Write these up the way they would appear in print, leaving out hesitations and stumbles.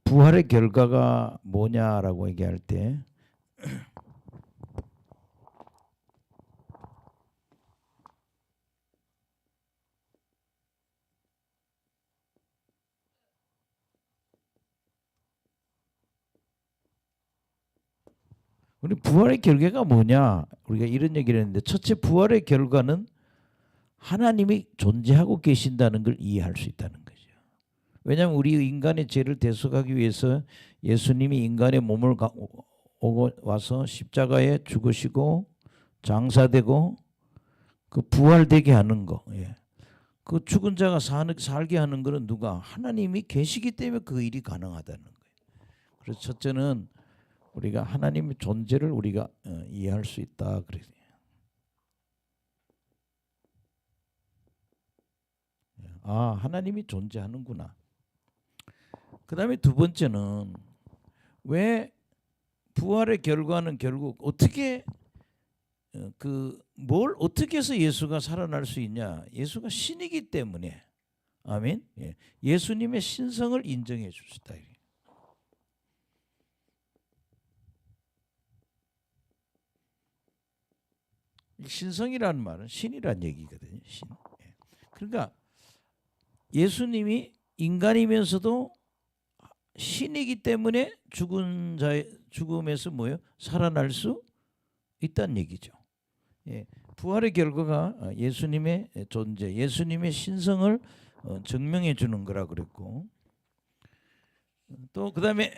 부활의 결과가 뭐냐라고 얘기할 때 우리 부활의 결과가 뭐냐? 우리가 이런 얘기를 했는데 첫째 부활의 결과는 하나님이 존재하고 계신다는 걸 이해할 수 있다는 거죠. 왜냐하면 우리 인간의 죄를 대속하기 위해서 예수님이 인간의 몸을 오고 와서 십자가에 죽으시고 장사되고 그 부활되게 하는 거, 그 죽은 자가 살게 하는 것은 누가? 하나님이 계시기 때문에 그 일이 가능하다는 거예요. 그래서 첫째는 우리가 하나님의 존재를 우리가 이해할 수 있다 그래요. 아, 하나님이 존재하는구나. 그 다음에 두 번째는 왜 부활의 결과는 결국 어떻게 뭘 어떻게 해서 예수가 살아날 수 있냐? 예수가 신이기 때문에. 아멘. 예수님의 신성을 인정해 줄 수 있다. 신성이라는 말은 신이란 얘기거든요. 신. 그러니까 예수님이 인간이면서도 신이기 때문에 죽은 자의 죽음에서 뭐요? 살아날 수 있다는 얘기죠. 부활의 결과가 예수님의 존재, 예수님의 신성을 증명해 주는 거라 그랬고, 또 그다음에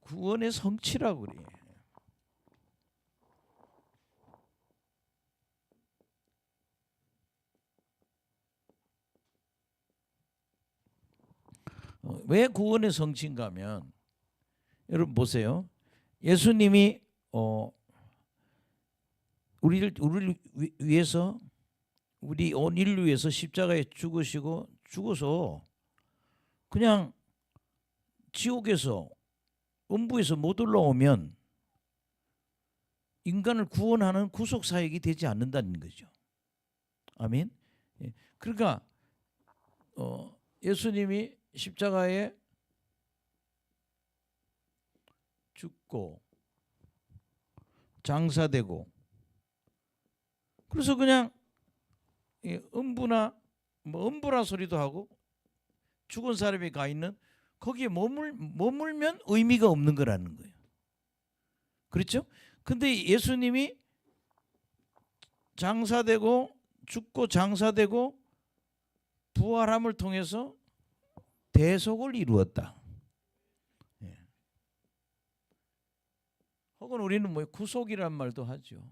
구원의 성취라고 그래요. 왜 구원의 성취인가 하면 여러분 보세요. 예수님이 우리를 위해서 우리 온 인류 위해서 십자가에 죽어서 그냥 지옥에서 음부에서 못 올라오면 인간을 구원하는 구속 사역이 되지 않는다는 거죠. 아멘. 그러니까 예수님이 십자가에 죽고 장사되고 그래서 그냥 음부나 음부라 소리도 하고 죽은 사람이 가 있는 거기에 머물면 의미가 없는 거라는 거예요. 그렇죠? 근데 예수님이 장사되고 죽고 장사되고 부활함을 통해서 대속을 이루었다. 혹은 우리는 뭐 구속이란 말도 하죠.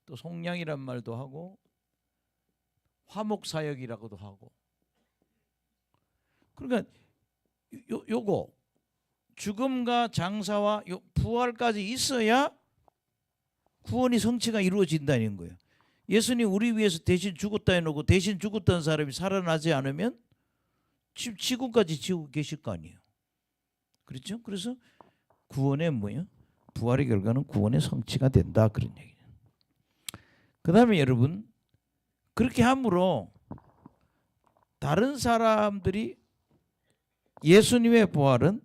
또 속량이란 말도 하고 화목사역이라고도 하고. 그러니까 요거 죽음과 장사와 부활까지 있어야 구원이 성취가 이루어진다는 거예요. 예수님 우리 위해서 대신 죽었다 해놓고 대신 죽었던 사람이 살아나지 않으면 지금까지 지고 계실 거 아니에요. 그렇죠? 그래서 구원의 뭐예요? 부활의 결과는 구원의 성취가 된다 그런 얘기예요. 그 다음에 여러분 그렇게 함으로 다른 사람들이 예수님의 부활은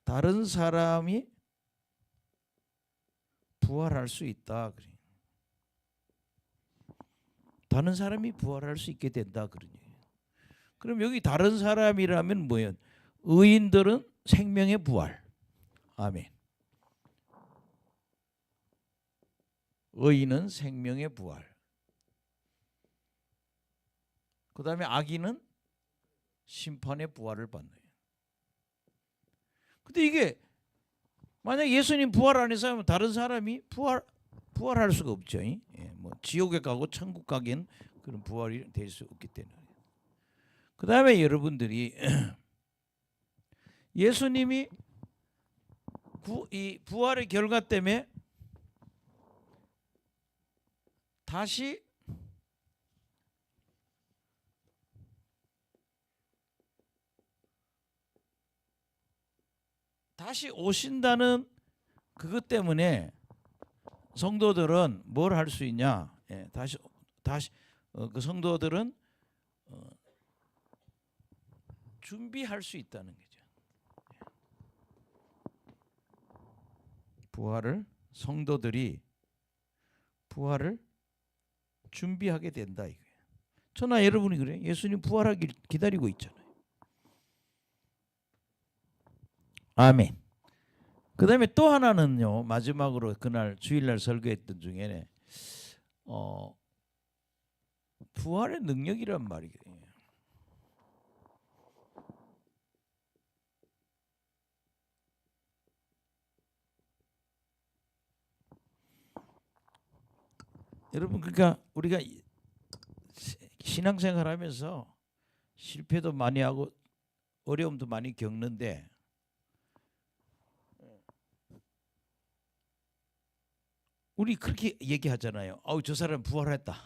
다른 사람이 부활할 수 있다 그래요. 다른 사람이 부활할 수 있게 된다 그런 얘기예요. 그럼 여기 다른 사람이라면 뭐예요? 의인들은 생명의 부활. 아멘. 의인은 생명의 부활. 그 다음에 악인은 심판의 부활을 받는 거예요. 근데 이게 만약 예수님 부활 안 해서 하면 다른 사람이 부활할 수가 없죠. 뭐 지옥에 가고 천국 가기엔 그런 부활이 될 수 없기 때문에. 그 다음에 여러분들이 예수님이 이 부활의 결과 때문에 다시 오신다는 그것 때문에 성도들은 뭘 할 수 있냐? 다시 그 성도들은 준비할 수 있다는 거죠. 부활을 성도들이 부활을 준비하게 된다 이거예요. 저나 여러분이 그래. 예수님 부활하길 기다리고 있잖아요. 아멘. 그 다음에 또 하나는요. 마지막으로 그날 주일날 설교했던 중에 부활의 능력이란 말이에요. 여러분 그러니까 우리가 신앙생활하면서 실패도 많이 하고 어려움도 많이 겪는데 우리 그렇게 얘기하잖아요. 아우 저 사람 부활했다.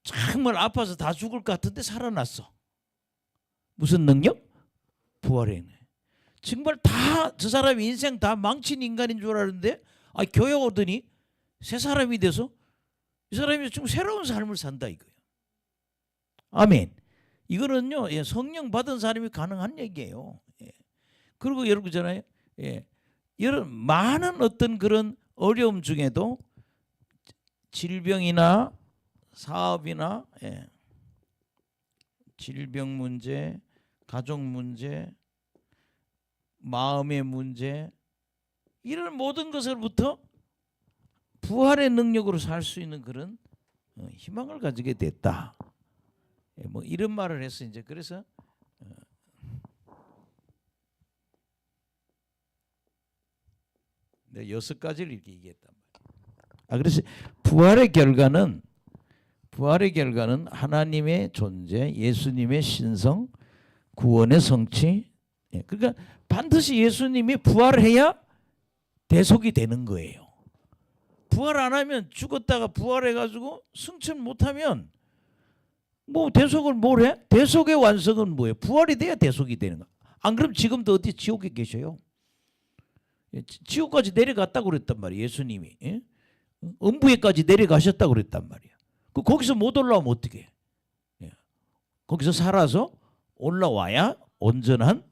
정말 아파서 다 죽을 것 같은데 살아났어. 무슨 능력? 부활의 능력. 정말 다 저 사람이 인생 다 망친 인간인 줄 알았는데 교회 오더니 새 사람이 돼서 이 사람이 좀 새로운 삶을 산다 이거예요. 아멘. 이거는요 성령 받은 사람이 가능한 얘기예요. 그리고 여러분 있잖아요. 여러 많은 어떤 그런 어려움 중에도 질병이나 사업이나 질병 문제, 가족 문제, 마음의 문제 이런 모든 것을부터 부활의 능력으로 살 수 있는 그런 희망을 가지게 됐다. 뭐 이런 말을 해서 이제 그래서 네, 6가지를 이렇게 얘기했단 말이에요. 그래서 부활의 결과는 하나님의 존재, 예수님의 신성, 구원의 성취. 그러니까 반드시 예수님이 부활해야 대속이 되는 거예요. 부활 안 하면 죽었다가 부활해가지고 승천 못하면 뭐 대속을 뭘 해? 대속의 완성은 뭐예요? 부활이 돼야 대속이 되는 거. 안 그럼 지금도 어디 지옥에 계셔요? 지옥까지 내려갔다고 그랬단 말이에요. 예수님이. 음부에까지 내려가셨다고 그랬단 말이에요. 거기서 못 올라오면 어떻게 해? 거기서 살아서 올라와야 온전한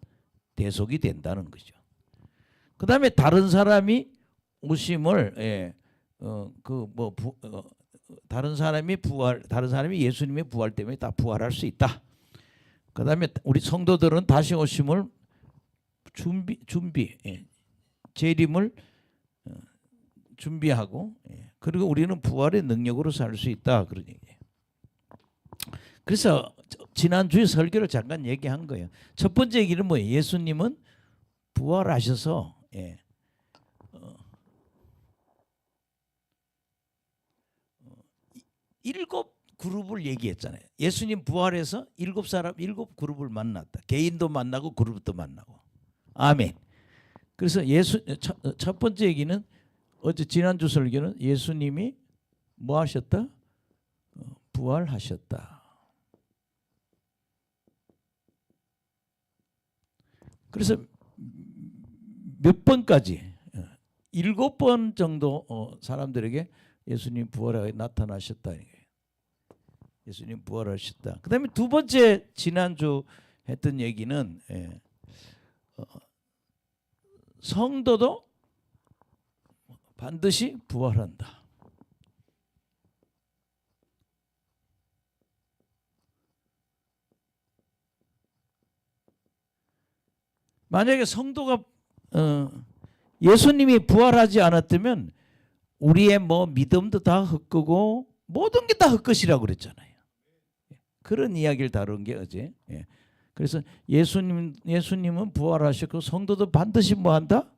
대속이 된다는 거죠. 그 다음에 다른 사람이 오심을 다른 사람이 예수님의 부활 때문에 다 부활할 수 있다. 그 다음에 우리 성도들은 다시 오심을 재림을 준비하고 그리고 우리는 부활의 능력으로 살 수 있다 그런 얘기예요. 그래서 지난주에 설교를 잠깐 얘기한 거예요. 첫 번째 얘기는 뭐예요? 예수님은 부활하셔서 7 그룹을 얘기했잖아요. 예수님 부활해서 7 그룹을 만났다. 개인도 만나고 그룹도 만나고. 아멘. 그래서 첫 번째 얘기는 어제 지난주 설교는 예수님이 뭐 하셨다? 부활하셨다. 그래서 몇 번까지 7번 정도 사람들에게 예수님 부활하게 나타나셨다. 예수님 부활하셨다. 그 다음에 두 번째 지난주 했던 얘기는 성도도 반드시 부활한다. 만약에 성도가 예수님이 부활하지 않았다면 우리의 뭐 믿음도 다 헛거고 모든 게 다 헛것이라고 그랬잖아요. 그런 이야기를 다룬 게 어제. 그래서 예수님은 부활하셨고 성도도 반드시 뭐한다?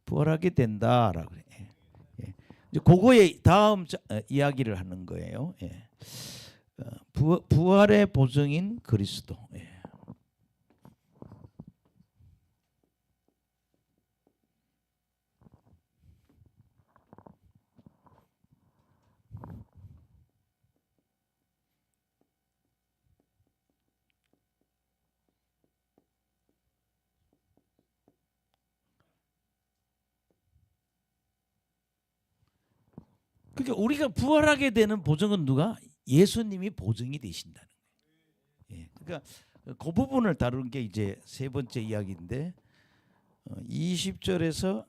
부활하게 된다라고 그래. 이제 그거의 다음 이야기를 하는 거예요. 부활의 보증인 그리스도. 그러니까 우리가 부활하게 되는 보증은 누가? 예수님이 보증이 되신다는 거예요. 그러니까 그 부분을 다루는 게 이제 세 번째 이야기인데 20절에서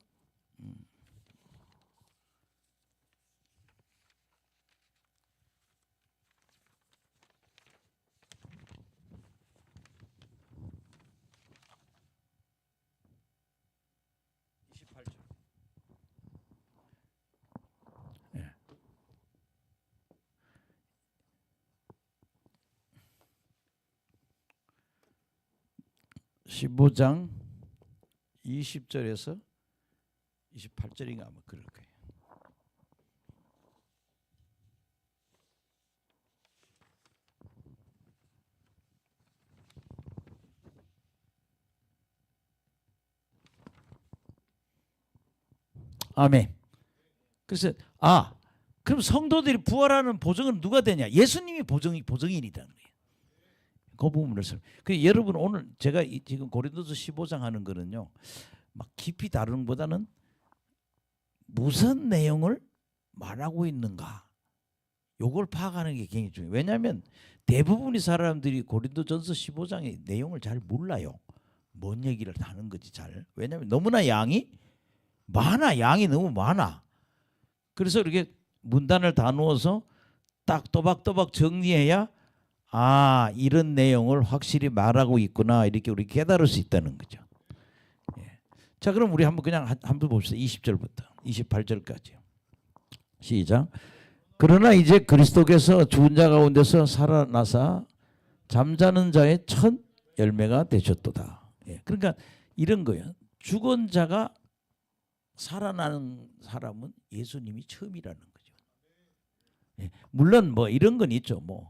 28절. 15장 20절에서 28절인가 아마 그럴 거예요. 아멘. 그래서 그럼 성도들이 부활하는 보증은 누가 되냐? 예수님이 보증인이라는 거예요. 그 부분을 그 여러분 오늘 제가 지금 고린도서 15장 하는 거는요, 막 깊이 다루는 것보다는 무슨 내용을 말하고 있는가, 요걸 파악하는 게 굉장히 중요해요. 왜냐하면 대부분의 사람들이 고린도전서 15장의 내용을 잘 몰라요. 뭔 얘기를 하는 거지 잘. 왜냐하면 너무나 양이 너무 많아. 그래서 이렇게 문단을 다 넣어서 딱 또박또박 정리해야 이런 내용을 확실히 말하고 있구나 이렇게 우리 깨달을 수 있다는 거죠. 예. 자, 그럼 우리 한번 그냥 한번 봅시다. 20절부터 28절까지. 시작. 그러나 이제 그리스도께서 죽은 자 가운데서 살아나사 잠자는 자의 첫 열매가 되셨도다. 예. 그러니까 이런 거예요. 죽은 자가 살아나는 사람은 예수님이 처음이라는 거죠. 예. 물론 뭐 이런 건 있죠. 뭐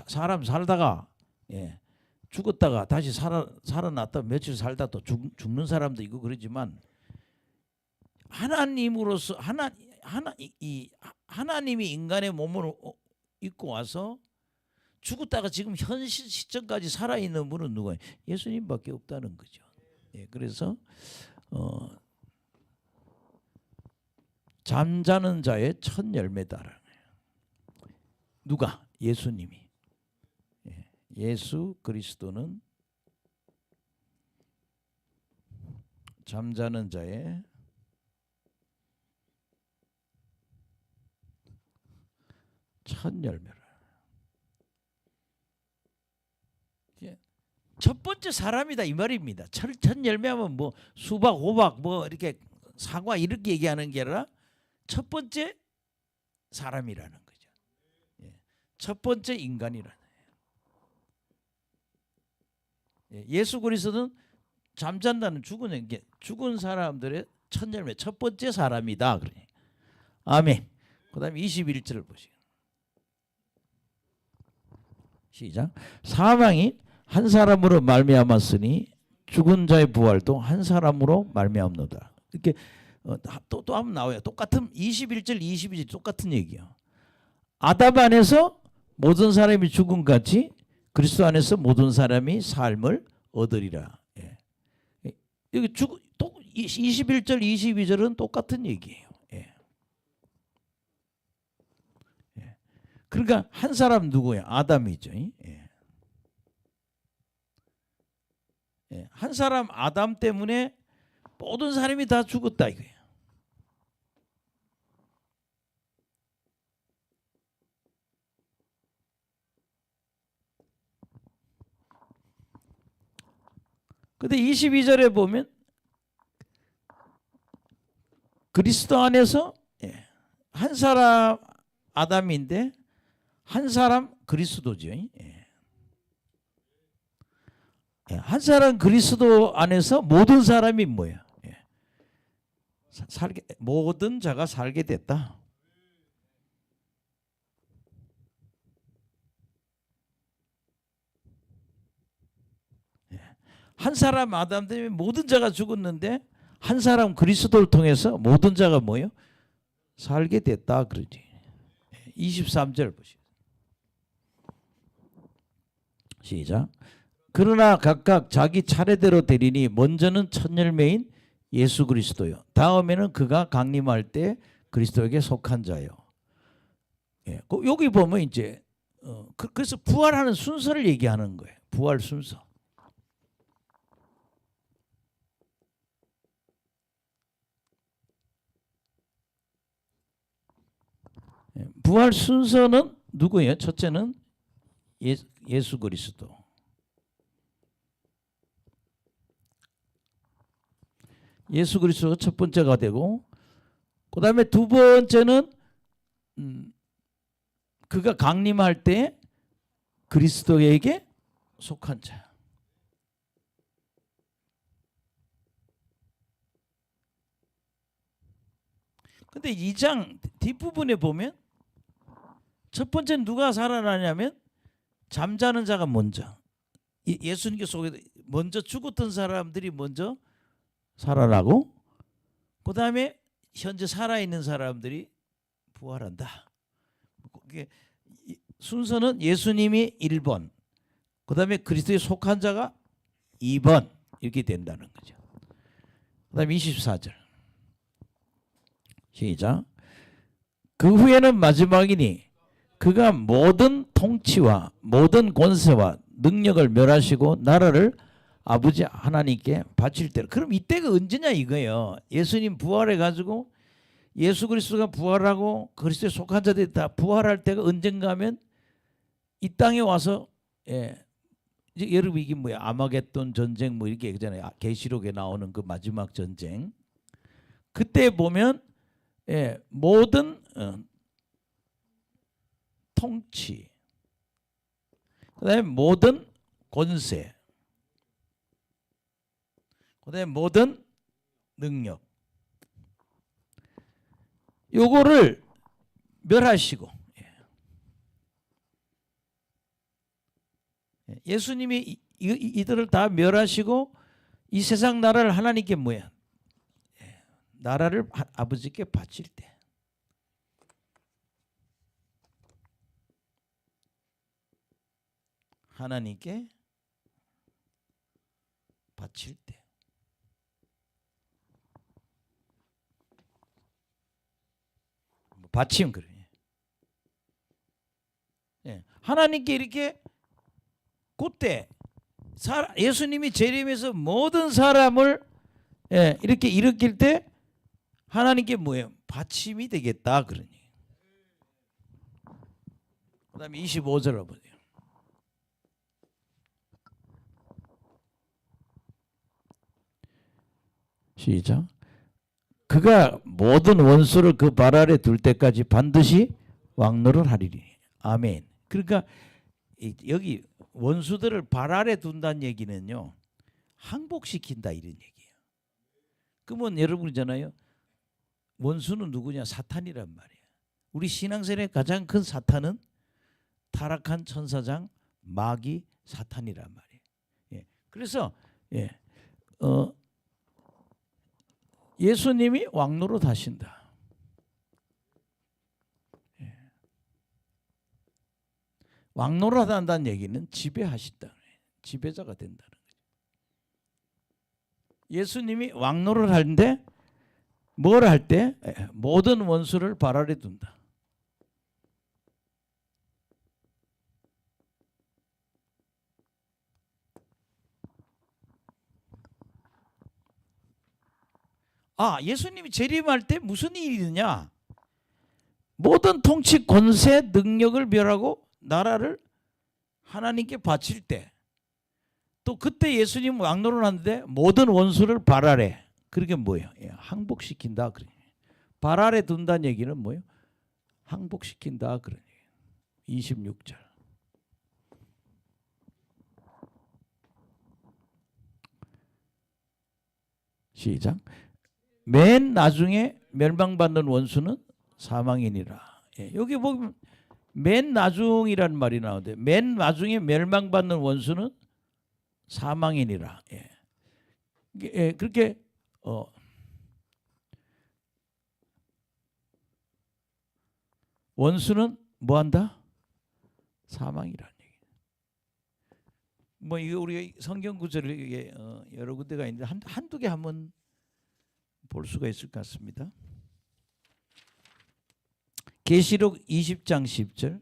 사람 살다가 죽었다가 다시 살아났다 며칠 살다 또 죽는 사람도 있고 그러지만 하나님으로서 하나님이 인간의 몸을 입고 와서 죽었다가 지금 현 시점까지 살아있는 분은 누구예요? 예수님밖에 없다는 거죠. 그래서 잠자는 자의 첫 열매다라는 거예요. 누가? 예수님이. 예수 그리스도는 잠자는 자의 첫 열매라. 첫 번째 사람이다 이 말입니다. 첫 열매하면 뭐 수박, 호박, 뭐 이렇게 사과 이렇게 얘기하는 게 아니라 첫 번째 사람이라는 거죠. 첫 번째 인간이라는. 예수 그리스도는 잠잔다는 죽은 사람들의 첫 열매, 첫 번째 사람이다. 그러니. 아멘. 그다음에 21절을 보시죠. 시작. 사망이 한 사람으로 말미암았으니 죽은 자의 부활도 한 사람으로 말미암노다. 이렇게 또 한번 나와요. 똑같은 21절, 22절 똑같은 얘기예요. 아담 안에서 모든 사람이 죽은 같이 그리스도 안에서 모든 사람이 삶을 얻으리라. 여기 또 21절, 22절은 똑같은 얘기예요. 그러니까 한 사람 누구예요? 아담이죠. 한 사람 아담 때문에 모든 사람이 다 죽었다 이거예요. 근데 22절에 보면 그리스도 안에서 한 사람 아담인데 한 사람 그리스도죠. 한 사람 그리스도 안에서 모든 사람이 뭐예요? 모든 자가 살게 됐다. 한 사람 아담 때문에 모든 자가 죽었는데 한 사람 그리스도를 통해서 모든 자가 뭐예요? 살게 됐다 그러지. 23절 보시죠. 시작. 그러나 각각 자기 차례대로 되리니 먼저는 첫 열매인 예수 그리스도요. 다음에는 그가 강림할 때 그리스도에게 속한 자요. 여기 보면 이제 그래서 부활하는 순서를 얘기하는 거예요. 부활 순서. 부활 순서는 누구예요? 첫째는 예수 그리스도. 예수 그리스도가 첫 번째가 되고, 그 다음에 두 번째는 그가 강림할 때 그리스도에게 속한 자. 근데 2장 뒷부분에 보면 첫 번째는 누가 살아나냐면 잠자는 자가 먼저, 예수님께 속에 먼저 죽었던 사람들이 먼저 살아나고, 그 다음에 현재 살아있는 사람들이 부활한다. 순서는 예수님이 1번, 그 다음에 그리스도에 속한 자가 2번 이렇게 된다는 거죠. 그 다음에 24절 시작. 그 후에는 마지막이니 그가 모든 통치와 모든 권세와 능력을 멸하시고 나라를 아버지 하나님께 바칠 때로. 그럼 이때가 언제냐 이거예요. 예수님 부활해가지고 예수 그리스도가 부활하고 그리스도에 속한 자들이 다 부활할 때가 언젠가 하면 이 땅에 와서, 이제 여러분 이게 뭐야, 아마겟돈 전쟁 뭐 이렇게 얘기잖아요. 계시록에 나오는 그 마지막 전쟁. 그때 보면 모든 통치, 그다음에 모든 권세, 그다음에 모든 능력, 요거를 멸하시고, 예수님이 이들을 다 멸하시고 이 세상 나라를 하나님께 뭐야, 나라를 아버지께 바칠 때, 하나님께 바칠 때. 바치면 그래. 하나님께 이렇게 그때 예수님이 재림해서 모든 사람을 이렇게 일으킬 때 하나님께 뭐예요? 바침이 되겠다 그러니. 그다음에 25절을 보세요. 시작. 그가 모든 원수를 그 발 아래 둘 때까지 반드시 왕노를 하리니. 아멘. 그러니까 여기 원수들을 발 아래 둔다는 얘기는요, 항복시킨다 이런 얘기예요. 그러면 여러분이잖아요, 원수는 누구냐? 사탄이란 말이에요. 우리 신앙생활의 가장 큰 사탄은 타락한 천사장 마귀 사탄이란 말이에요. 그래서 예수님이 왕노릇 하신다. 왕노릇 한다는 얘기는 지배하신다. 지배자가 된다는 거죠. 예수님이 왕노릇 하는데 뭘 할 때? 모든 원수를 발 아래 둔다. 예수님이 재림할 때 무슨 일이 있느냐? 모든 통치, 권세, 능력을 멸하고 나라를 하나님께 바칠 때, 또 그때 예수님 왕노릇 하는데 모든 원수를 발 아래, 그게 뭐예요? 항복시킨다. 발 아래 둔다는 얘기는 뭐예요? 항복시킨다. 그런 얘기예요. 26절 시작. 맨 나중에 멸망받는 원수는 사망이니라. 여기 보면 맨 나중이라는 말이 나오는데, 맨 나중에 멸망받는 원수는 사망이니라. 그렇게 원수는 뭐한다? 사망이라는 얘기. 뭐 이거 우리가 성경 구절이 여러 군데가 있는데 한두 개 한번 볼 수가 있을 것 같습니다. 계시록 20장 10절.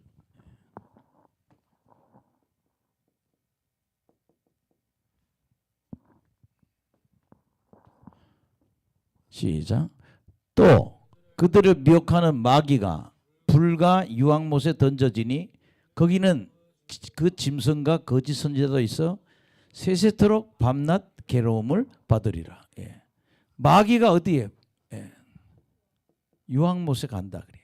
시작. 또 그들을 미혹하는 마귀가 불과 유황못에 던져지니 거기는 그 짐승과 거짓 선지자도 있어 세세토록 밤낮 괴로움을 받으리라. 예. 마귀가 어디에? 예. 유황못에 간다 그래.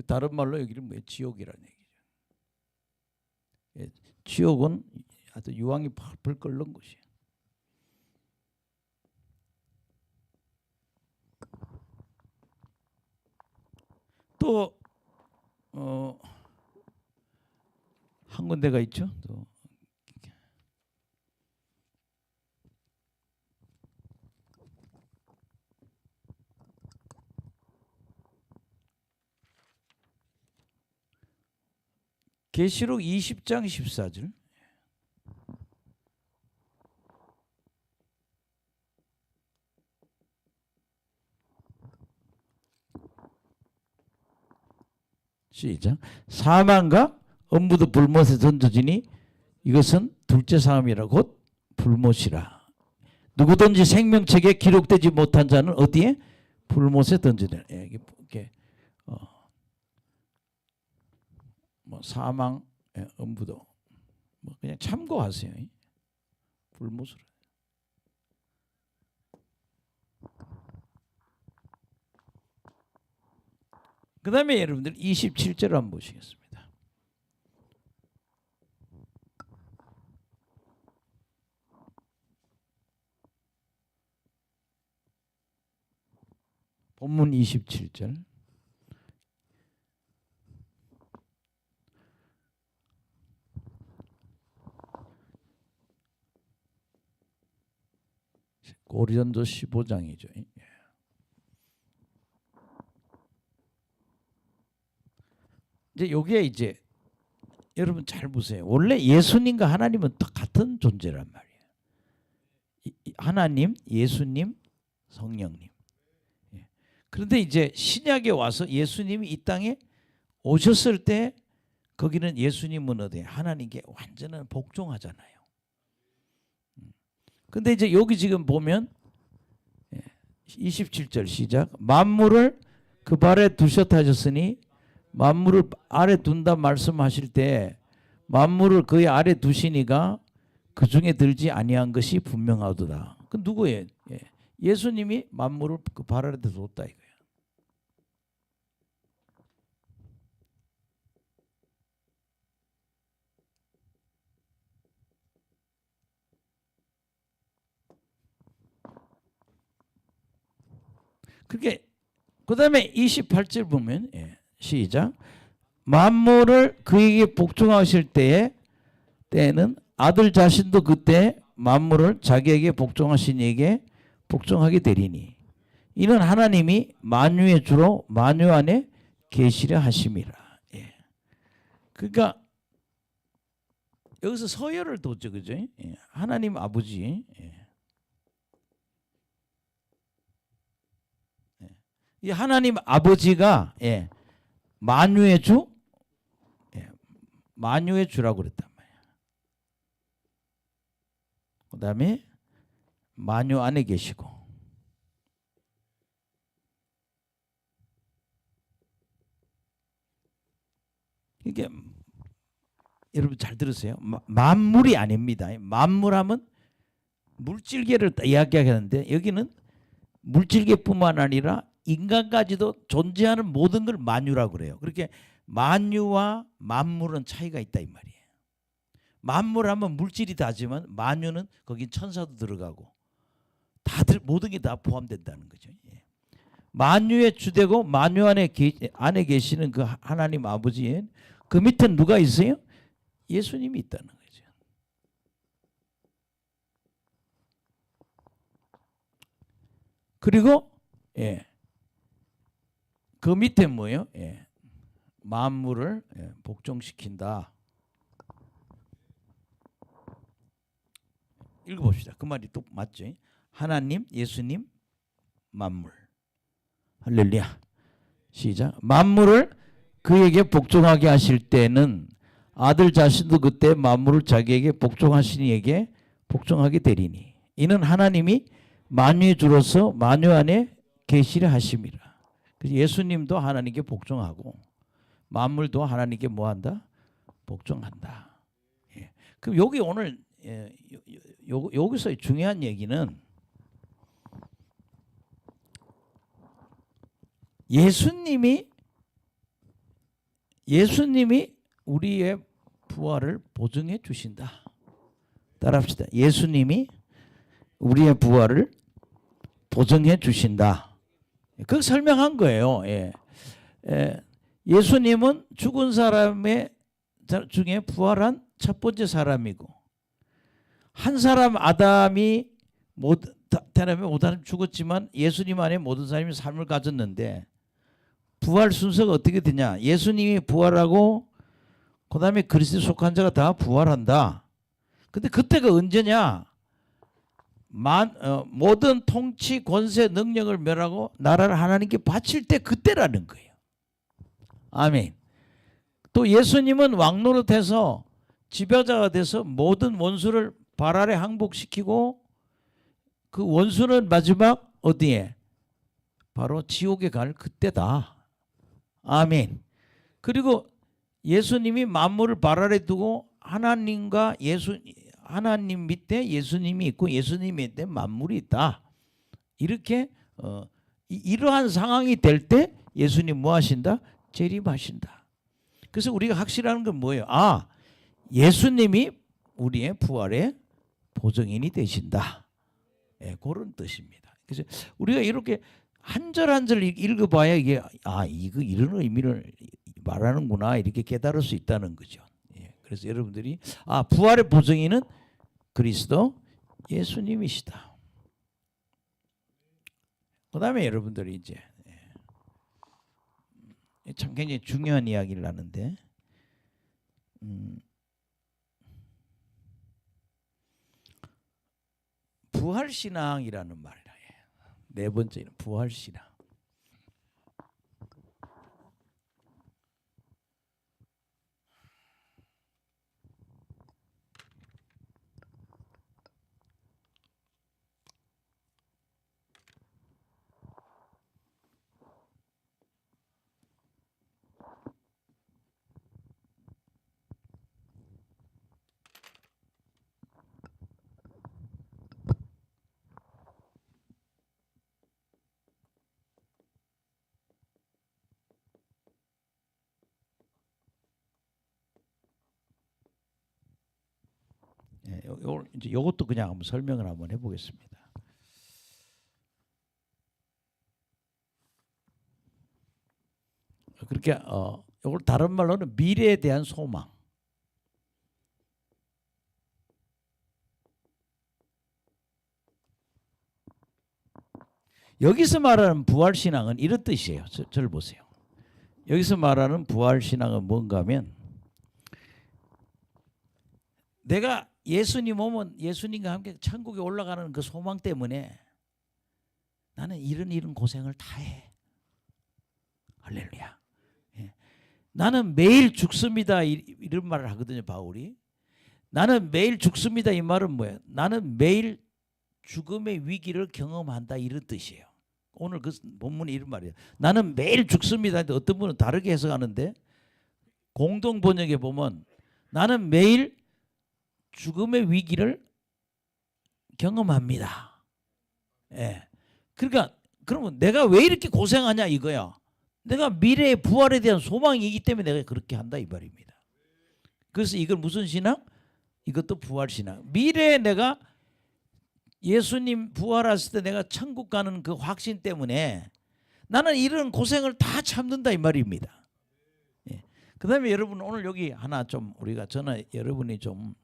다른 말로 여기는 뭐 지옥이라는 얘기죠. 예. 지옥은 아주 유황이 펄펄 끓는 곳이에요. 또 한 군데가 있죠. 또 계시록 20장 14절. 시작. 사망과 음부도 불못에 던져지니 이것은 둘째 사람이라 곧 불못이라. 누구든지 생명책에 기록되지 못한 자는 어디에? 불못에 던지라. 예, 이게 뭐 사망, 예, 음부도 뭐 그냥 참고하세요. 불못으로. 그 다음에 여러분들 27절 한번 보시겠습니다. 본문 27절. 고린도 15장이죠. 이제 요게 이제 여러분 잘 보세요. 원래 예수님과 하나님은 같은 존재란 말이에요. 하나님, 예수님, 성령님. 그런데 이제 신약에 와서 예수님이 이 땅에 오셨을 때 거기는 예수님은 어디 하나님께 완전한 복종하잖아요. 근데 이제 여기 지금 보면 27절 시작. 만물을 그 발에 두셨다 하셨으니 만물을 아래 둔다 말씀하실 때 만물을 그의 아래 두시니가 그 중에 들지 아니한 것이 분명하도다. 그 누구예요? 예수님이 만물을 그 발 아래 뒀다 이거예요. 그게 그다음에 28절 보면 시작. 만물을 그에게 복종하실 때에는 아들 자신도 그때 만물을 자기에게 복종하신 이에게 복종하게 되리니 이는 하나님이 만유의 주로 만유 안에 계시려 하심이라. 예. 그러니까 여기서 서열을 뒀죠, 그죠? 예. 하나님 아버지. 예. 이 하나님 아버지가 만유의 주, 만유의 주라고 그랬단 말이야. 그 다음에 만유 안에 계시고, 이게 여러분 잘 들으세요. 만물이 아닙니다. 만물하면 물질계를 이야기하는데 여기는 물질계뿐만 아니라 인간까지도 존재하는 모든 걸 만유라고 그래요. 그렇게 만유와 만물은 차이가 있다 이 말이에요. 만물하면 물질이 다지만 만유는 거긴 천사도 들어가고 다들 모든 게 다 포함된다는 거죠. 만유의 주되고 만유 안에 계시는 그 하나님 아버지, 그 밑에 누가 있어요? 예수님이 있다는 거죠. 그리고 그 밑에 뭐예요? 만물을 복종시킨다. 읽어봅시다. 그 말이 또 맞죠? 하나님, 예수님, 만물. 할렐루야. 시작. 만물을 그에게 복종하게 하실 때는 아들 자신도 그때 만물을 자기에게 복종하신 이에게 복종하게 되리니. 이는 하나님이 만유의 주로서 만유 안에 계시려 하심이라. 그래서 예수님도 하나님께 복종하고 만물도 하나님께 뭐한다? 복종한다. 예. 그럼 여기 오늘 여기서 중요한 얘기는 예수님이 우리의 부활을 보증해 주신다. 따라합시다. 예수님이 우리의 부활을 보증해 주신다. 그 설명한 거예요. 예. 예수님은 죽은 사람의 중에 부활한 첫 번째 사람이고, 한 사람 아담이 모든 사람이 죽었지만 예수님 안에 모든 사람이 삶을 가졌는데, 부활 순서가 어떻게 되냐? 예수님이 부활하고 그 다음에 그리스도에 속한 자가 다 부활한다. 근데 그때가 언제냐? 모든 통치, 권세, 능력을 멸하고 나라를 하나님께 바칠 때 그때라는 거예요. 아멘. 또 예수님은 왕노릇해서 지배자가 돼서 모든 원수를 발 아래 항복시키고, 그 원수는 마지막 어디에? 바로 지옥에 갈 그때다. 아멘. 그리고 예수님이 만물을 발 아래 두고 하나님 밑에 예수님이 있고 예수님 밑에 만물이 있다. 이렇게 이러한 상황이 될 때 예수님 뭐 하신다? 재림하신다. 그래서 우리가 확실한 건 뭐예요? 예수님이 우리의 부활의 보증인이 되신다. 예, 그런 뜻입니다. 그래서 우리가 이렇게 한 절 한 절 읽어봐야 이게 이거 이런 의미를 말하는구나 이렇게 깨달을 수 있다는 거죠. 예, 그래서 여러분들이 부활의 보증인은 그리스도 예수님이시다. 그다음에 여러분들이 이제 참 굉장히 중요한 이야기를 하는데, 부활신앙이라는 말이에요. 네 번째는 부활신앙. 이것도 그냥 한번 설명을 한번 해보겠습니다. 그렇게 이걸 다른 말로는 미래에 대한 소망. 여기서 말하는 부활신앙은 이런 뜻이에요. 저를 보세요. 여기서 말하는 부활신앙은 뭔가 하면, 내가 예수님 오면 예수님과 함께 천국에 올라가는 그 소망 때문에 나는 이런 고생을 다 해. 할렐루야. 예. 나는 매일 죽습니다. 이런 말을 하거든요, 바울이. 나는 매일 죽습니다. 이 말은 뭐예요? 나는 매일 죽음의 위기를 경험한다, 이런 뜻이에요. 오늘 그 본문이 이런 말이에요. 나는 매일 죽습니다. 어떤 분은 다르게 해석하는데, 공동 번역에 보면 나는 매일 죽음의 위기를 경험합니다. 예. 그러니까 그러면 내가 왜 이렇게 고생하냐 이거야. 내가 미래의 부활에 대한 소망이기 때문에 내가 그렇게 한다 이 말입니다. 그래서 이걸 무슨 신앙? 이것도 부활신앙. 미래에 내가 예수님 부활했을 때 내가 천국 가는 그 확신 때문에 나는 이런 고생을 다 참는다 이 말입니다. 예. 그다음에 여러분 오늘 여기 하나 좀 우리가 여러분이 좀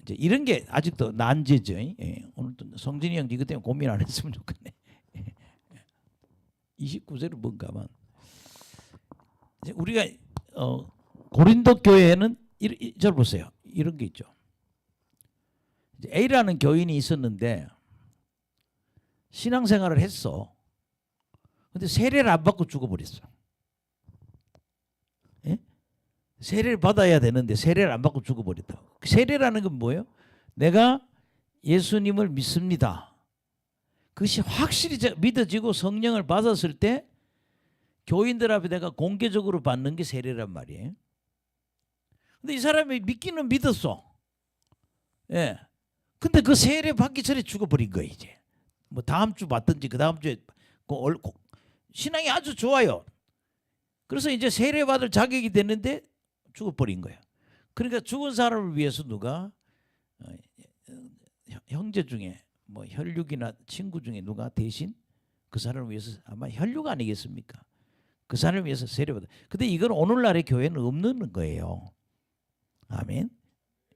이제 이런 게 아직도 난제죠. 오늘 또 성진이 형 이것 때문에 고민 안 했으면 좋겠네. 29세로 뭔가만 우리가 고린도 교회에는 저 보세요. 이런 게 있죠. A라는 교인이 있었는데 신앙생활을 했어. 근데 세례를 안 받고 죽어버렸어. 예? 세례를 받아야 되는데 세례를 안 받고 죽어버렸다. 세례라는 건 뭐예요? 내가 예수님을 믿습니다. 그것이 확실히 믿어지고 성령을 받았을 때 교인들 앞에 내가 공개적으로 받는 게 세례란 말이에요. 근데 이 사람이 믿기는 믿었어. 예. 근데 그 세례 받기 전에 죽어버린 거예요. 이제 뭐 다음 주 받든지 그 다음 주에 신앙이 아주 좋아요. 그래서 이제 세례 받을 자격이 됐는데 죽어버린 거예요. 그러니까 죽은 사람을 위해서 누가 형제 중에 뭐 혈육이나 친구 중에 누가 대신 그 사람을 위해서, 아마 혈육 아니겠습니까? 그 사람을 위해서 세례받아. 근데 이건 오늘날의 교회는 없는 거예요. 아멘.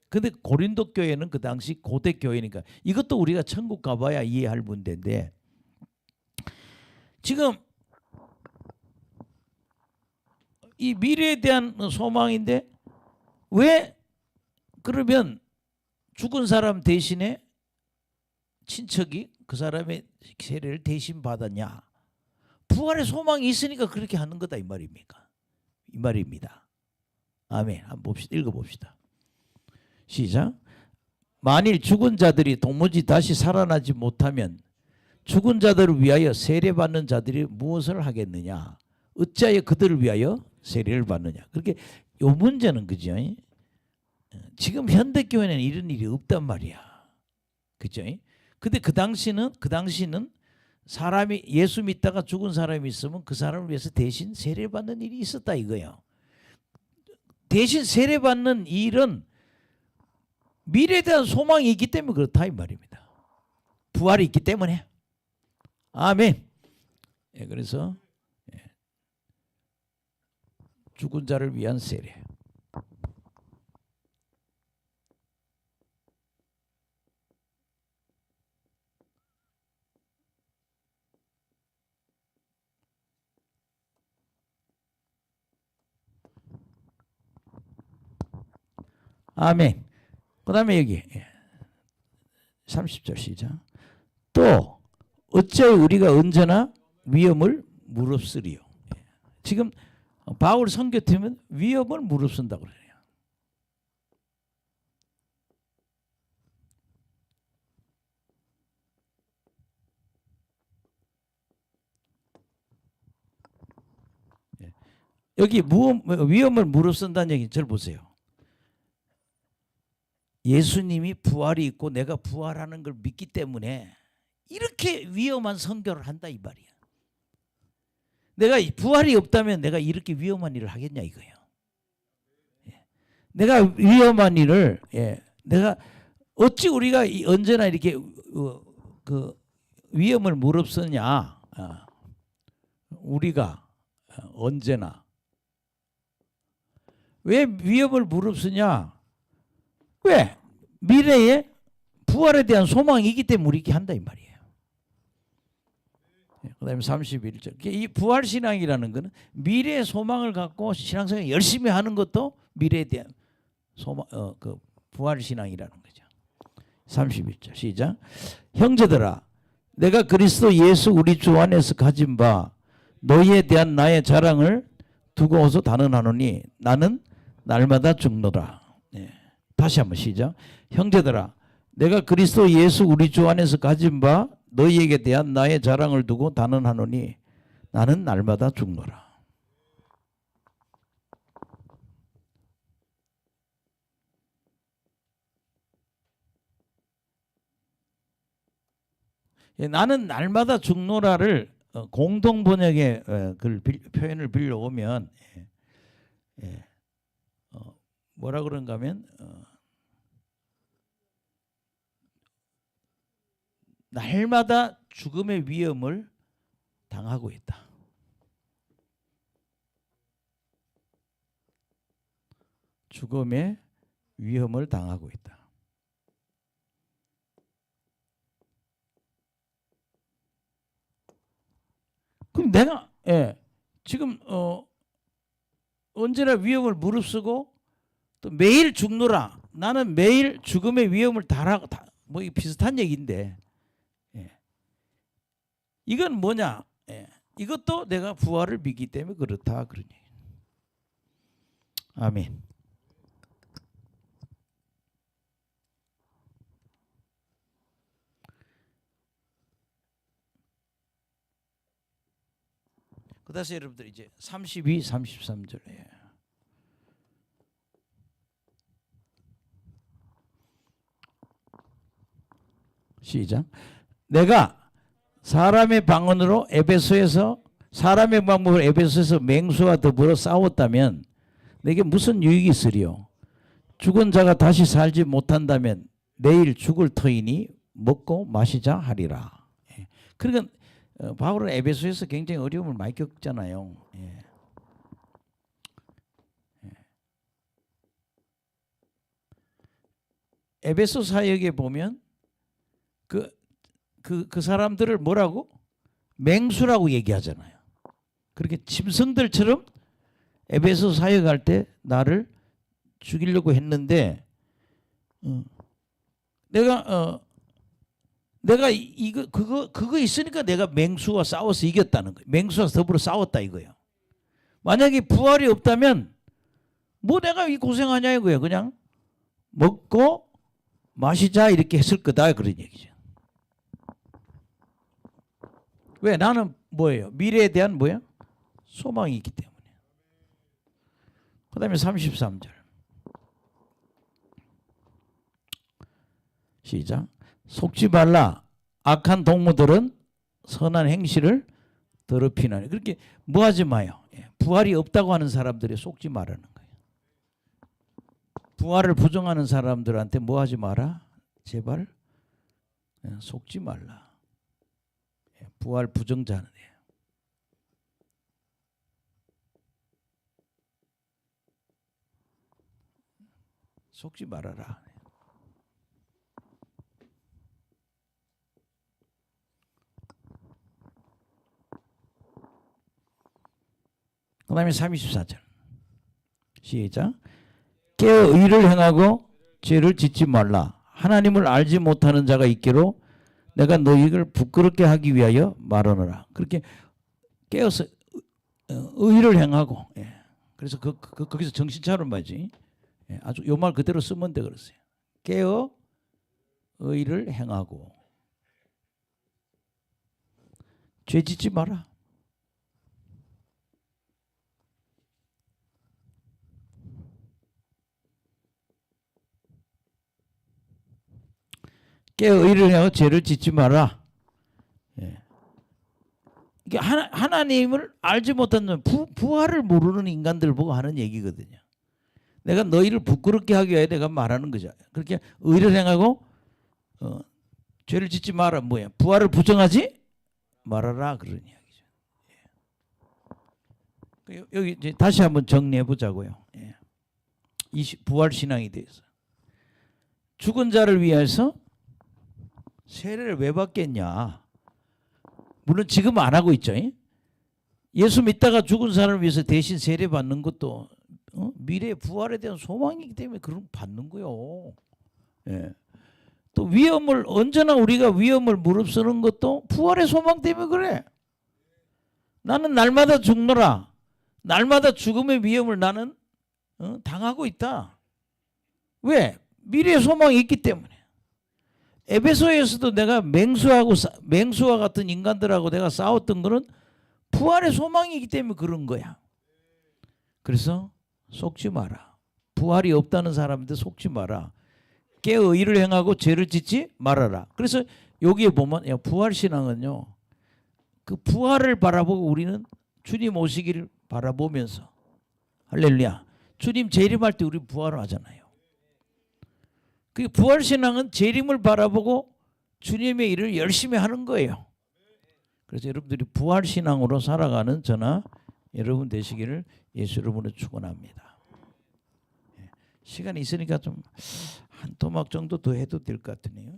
근데 고린도 교회는 그 당시 고대 교회니까 이것도 우리가 천국 가봐야 이해할 문제인데, 지금 이 미래에 대한 소망인데 왜 그러면 죽은 사람 대신에 친척이 그 사람의 세례를 대신 받았냐? 부활의 소망이 있으니까 그렇게 하는 거다 이 말입니까? 이 말입니다. 아멘. 한번 봅시다. 읽어봅시다. 시작. 만일 죽은 자들이 도무지 다시 살아나지 못하면 죽은 자들을 위하여 세례받는 자들이 무엇을 하겠느냐? 어찌하여 그들을 위하여 세례를 받느냐? 그렇게 요 문제는 그죠? 지금 현대교회는 이런 일이 없단 말이야. 그죠? 근데 그 당시는 사람이 예수 믿다가 죽은 사람이 있으면 그 사람을 위해서 대신 세례받는 일이 있었다 이거예요. 대신 세례받는 일은 미래에 대한 소망이 있기 때문에 그렇다 이 말입니다. 부활이 있기 때문에. 아멘. 예, 그래서 죽은 자를 위한 세례. 아멘. 그 다음에 여기 30절 시작. 또 어찌하여 우리가 언제나 위험을 무릅쓰리요. 지금 바울 선교팀은 위험을 무릅쓴다고 그래요. 여기 위험을 무릅쓴다는 얘기 잘 보세요. 예수님이 부활이 있고 내가 부활하는 걸 믿기 때문에 이렇게 위험한 선교를 한다 이 말이야. 내가 부활이 없다면 내가 이렇게 위험한 일을 하겠냐 이거예요. 내가 위험한 일을 내가 어찌 우리가 언제나 이렇게 그 위험을 무릅쓰냐? 우리가 언제나 왜 위험을 무릅쓰냐? 왜? 미래에 부활에 대한 소망이 있기 때문에 우리 이렇게 한다 이 말이에요. 그 다음에 31절. 이 부활신앙이라는 것은 미래의 소망을 갖고 신앙생활 열심히 하는 것도 미래에 대한 소망, 그 부활신앙이라는 거죠. 31절 시작. 형제들아, 내가 그리스도 예수 우리 주 안에서 가진 바 너희에 대한 나의 자랑을 두고서 단언하노니 나는 날마다 죽노라. 다시 한번 시작. 형제들아, 내가 그리스도 예수 우리 주 안에서 가진 바 너희에게 대한 나의 자랑을 두고 단언하노니 나는 날마다 죽노라. 나는 날마다 죽노라를 공동 번역의 표현을 빌려오면 뭐라 그런가 하면 날마다 죽음의 위험을 당하고 있다. 죽음의 위험을 당하고 있다. 그럼 내가 지금 언제나 위험을 무릅쓰고 또 매일 죽노라. 나는 매일 죽음의 위험을 뭐 비슷한 얘기인데 이건 뭐냐? 이것도 내가 부활을 믿기 때문에 그렇다 그러니. 아멘. 그다음에 여러분들 이제 32, 33절에 시작. 내가 사람의 방언으로 에베소에서 사람의 방법으로 에베소에서 맹수와 더불어 싸웠다면 내게 무슨 유익이 있으리요? 죽은 자가 다시 살지 못한다면 내일 죽을 터이니 먹고 마시자 하리라. 예. 그러니까 바울은 에베소에서 굉장히 어려움을 많이 겪잖아요. 예. 에베소 사역에 보면 그 사람들을 뭐라고? 맹수라고 얘기하잖아요. 그렇게 짐승들처럼 에베소 사역할 때 나를 죽이려고 했는데 내가 이거 그거 있으니까 내가 맹수와 싸워서 이겼다는 거예요. 맹수와 더불어 싸웠다 이거예요. 만약에 부활이 없다면 뭐 내가 이 고생하냐 이거예요. 그냥 먹고 마시자 이렇게 했을 거다 그런 얘기죠. 왜? 나는 뭐예요? 미래에 대한 뭐야? 소망이 있기 때문에. 그 다음에 33절 시작. 속지 말라. 악한 동무들은 선한 행실을 더럽히나니. 그렇게 뭐 하지 마요. 부활이 없다고 하는 사람들이 속지 말라는 거예요. 부활을 부정하는 사람들한테 뭐 하지 마라. 제발 속지 말라. 부활 부정자는 속지 말아라. 그 다음에 34절 시작. 깨어 의를 행하고 죄를 짓지 말라. 하나님을 알지 못하는 자가 있기로 내가 너희를 부끄럽게 하기 위하여 말하노라. 그렇게 깨어서 의를 행하고. 예. 그래서 거기서 정신 차려 말지. 예. 아주 요 말 그대로 쓰면 돼 그랬어요. 깨어 의를 행하고 죄 짓지 마라. 깨어 의를 행하고 죄를 짓지 마라. 예. 이게 하나님을 알지 못하는 부활을 모르는 인간들 보고 하는 얘기거든요. 내가 너희를 부끄럽게 하기 위해 내가 말하는 거죠. 그렇게 의를 행하고 죄를 짓지 마라. 뭐야? 부활을 부정하지 말아라 그런 이야기죠. 예. 여기 이제 다시 한번 정리해 보자고요. 예. 이 부활 신앙에 대해서 죽은 자를 위해서 세례를 왜 받겠냐? 물론 지금 안 하고 있죠. 예수 믿다가 죽은 사람을 위해서 대신 세례 받는 것도 미래 부활에 대한 소망이기 때문에 그런 받는 거요. 예. 또 위험을 언제나 우리가 위험을 무릅쓰는 것도 부활의 소망 때문에 그래. 나는 날마다 죽노라. 날마다 죽음의 위험을 나는 당하고 있다. 왜? 미래의 소망이 있기 때문에. 에베소에서도 내가 맹수와 같은 인간들하고 내가 싸웠던 거는 부활의 소망이기 때문에 그런 거야. 그래서 속지 마라. 부활이 없다는 사람한테 속지 마라. 깨어 의를 행하고 죄를 짓지 말아라. 그래서 여기에 보면 부활 신앙은요. 그 부활을 바라보고 우리는 주님 오시기를 바라보면서 할렐루야. 주님 재림할 때 우리 부활을 하잖아요. 그 부활 신앙은 재림을 바라보고 주님의 일을 열심히 하는 거예요. 그래서 여러분들이 부활 신앙으로 살아가는 저나 여러분 되시기를 예수 이름으로 축원합니다. 시간이 있으니까 좀 한 토막 정도 더 해도 될 것 같으네요.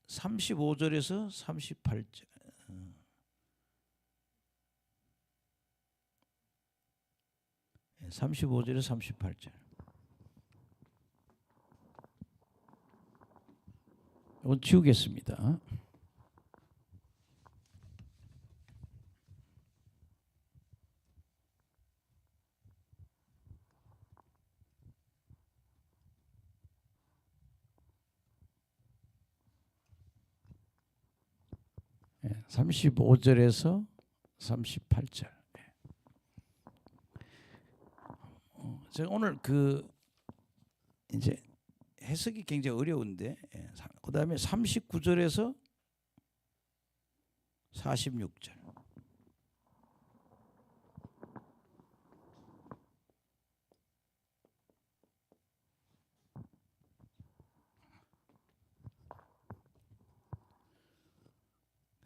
35절에서 38절. 35절에서 38절. 이건 지우겠습니다. 35절에서 38절. 제가 오늘 이제 해석이 굉장히 어려운데, 그다음에 39절에서 46절.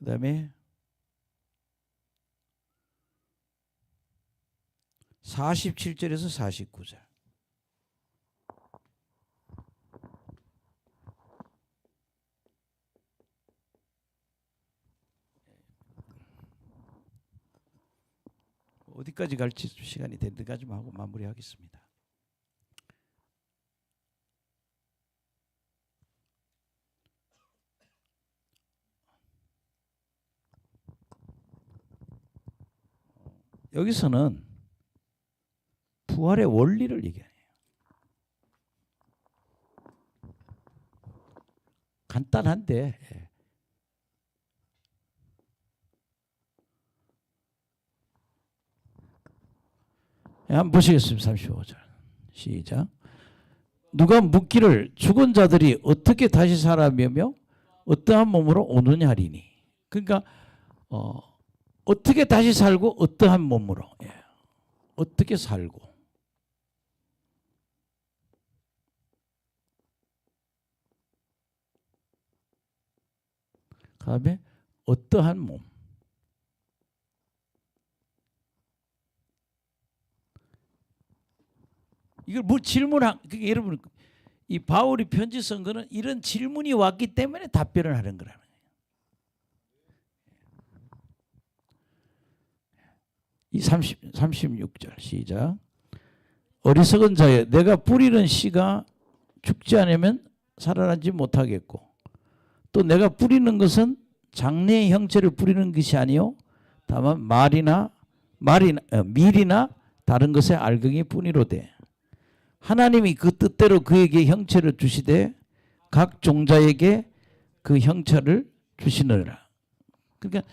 그다음에 47절에서 49절. 어디까지 갈지 시간이 될 때까지만 하고 마무리하겠습니다. 여기서는 부활의 원리를 얘기해요. 간단한데 한번 보시겠습니다. 35절 시작. 누가 묻기를 죽은 자들이 어떻게 다시 살아나며 어떠한 몸으로 오느냐 하리니. 그러니까 어떻게 다시 살고 어떠한 몸으로, 어떻게 살고. 그다음에 어떠한 몸. 이걸 뭐 질문한, 그게 여러분 이 바울이 편지 쓴 거는 이런 질문이 왔기 때문에 답변을 하는 거라는 거예요. 이 36절 시작. 어리석은 자여, 내가 뿌리는 씨가 죽지 않으면 살아나지 못하겠고, 또 내가 뿌리는 것은 장래의 형체를 뿌리는 것이 아니요 다만 밀이나 다른 것의 알갱이 뿐이로되, 하나님이 그 뜻대로 그에게 형체를 주시되 각 종자에게 그 형체를 주시느니라. 그러니까